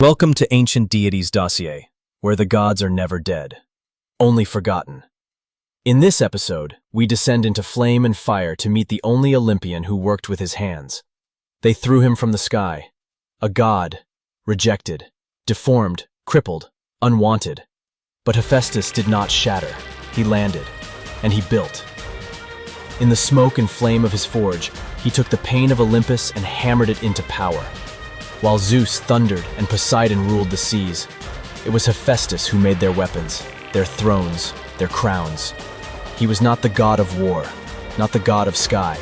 Welcome to Ancient Deities Dossier, where the gods are never dead, only forgotten. In this episode, we descend into flame and fire to meet the only Olympian who worked with his hands. They threw him from the sky, a god, rejected, deformed, crippled, unwanted. But Hephaestus did not shatter. He landed, and he built. In the smoke and flame of his forge, he took the pain of Olympus and hammered it into power. While Zeus thundered and Poseidon ruled the seas, it was Hephaestus who made their weapons, their thrones, their crowns. He was not the god of war, not the god of sky.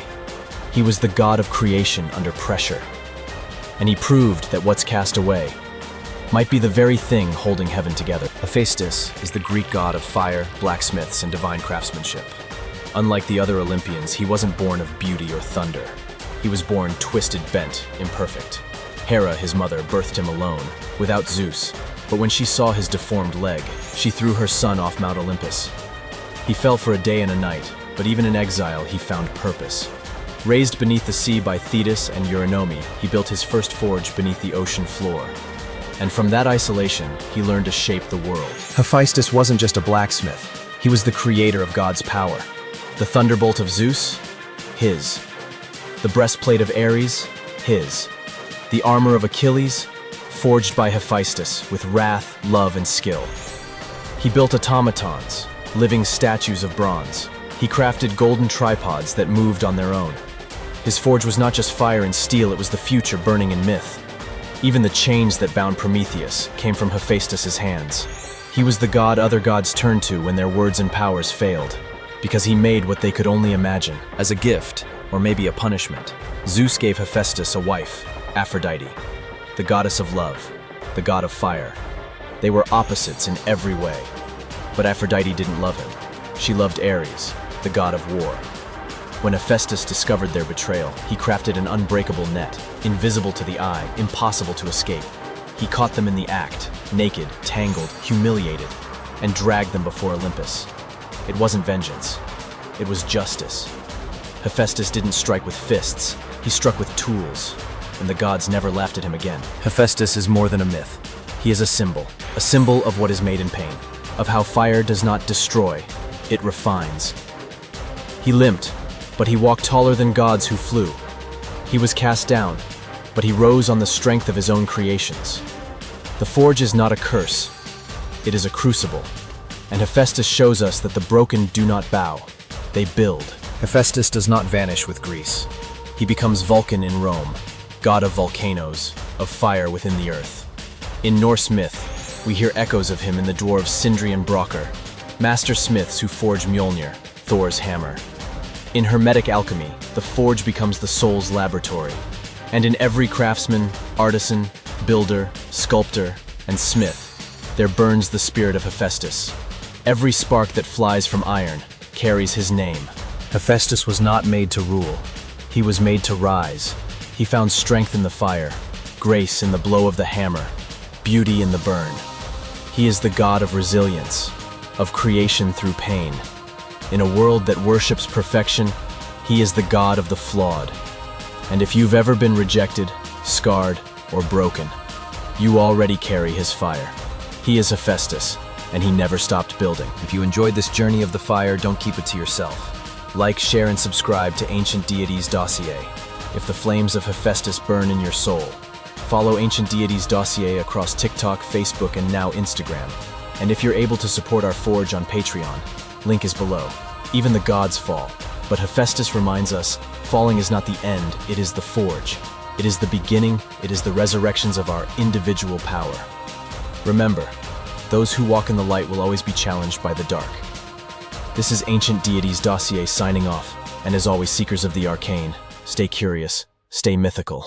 He was the god of creation under pressure. And he proved that what's cast away might be the very thing holding heaven together. Hephaestus is the Greek god of fire, blacksmiths, and divine craftsmanship. Unlike the other Olympians, he wasn't born of beauty or thunder. He was born twisted, bent, imperfect. Hera, his mother, birthed him alone, without Zeus, but when she saw his deformed leg, she threw her son off Mount Olympus. He fell for a day and a night, but even in exile he found purpose. Raised beneath the sea by Thetis and Eurynome, he built his first forge beneath the ocean floor. And from that isolation, he learned to shape the world. Hephaestus wasn't just a blacksmith, he was the creator of God's power. The thunderbolt of Zeus? His. The breastplate of Ares? His. The armor of Achilles, forged by Hephaestus with wrath, love, and skill. He built automatons, living statues of bronze. He crafted golden tripods that moved on their own. His forge was not just fire and steel, it was the future burning in myth. Even the chains that bound Prometheus came from Hephaestus's hands. He was the god other gods turned to when their words and powers failed, because he made what they could only imagine. As a gift, or maybe a punishment, Zeus gave Hephaestus a wife, Aphrodite, the goddess of love, the god of fire. They were opposites in every way. But Aphrodite didn't love him. She loved Ares, the god of war. When Hephaestus discovered their betrayal, he crafted an unbreakable net, invisible to the eye, impossible to escape. He caught them in the act, naked, tangled, humiliated, and dragged them before Olympus. It wasn't vengeance. It was justice. Hephaestus didn't strike with fists. He struck with tools. And the gods never laughed at him again. Hephaestus is more than a myth. He is a symbol of what is made in pain, of how fire does not destroy, it refines. He limped, but he walked taller than gods who flew. He was cast down, but he rose on the strength of his own creations. The forge is not a curse, it is a crucible. And Hephaestus shows us that the broken do not bow, they build. Hephaestus does not vanish with Greece. He becomes Vulcan in Rome, god of volcanoes, of fire within the earth. In Norse myth, we hear echoes of him in the dwarves Sindri and Brokkr, master smiths who forge Mjolnir, Thor's hammer. In Hermetic alchemy, the forge becomes the soul's laboratory. And in every craftsman, artisan, builder, sculptor, and smith, there burns the spirit of Hephaestus. Every spark that flies from iron carries his name. Hephaestus was not made to rule. He was made to rise. He found strength in the fire, grace in the blow of the hammer, beauty in the burn. He is the god of resilience, of creation through pain. In a world that worships perfection, he is the god of the flawed. And if you've ever been rejected, scarred, or broken, you already carry his fire. He is Hephaestus, and he never stopped building. If you enjoyed this journey of the fire, don't keep it to yourself. Like, share, and subscribe to Ancient Deities Dossier. If the flames of Hephaestus burn in your soul, follow Ancient Deities Dossier across TikTok, Facebook, and now Instagram. And if you're able to support our forge on Patreon, link is below. Even the gods fall, but Hephaestus reminds us, falling is not the end, it is the forge. It is the beginning, it is the resurrections of our individual power. Remember, those who walk in the light will always be challenged by the dark. This is Ancient Deities Dossier signing off, and as always, seekers of the arcane, stay curious, stay mythical.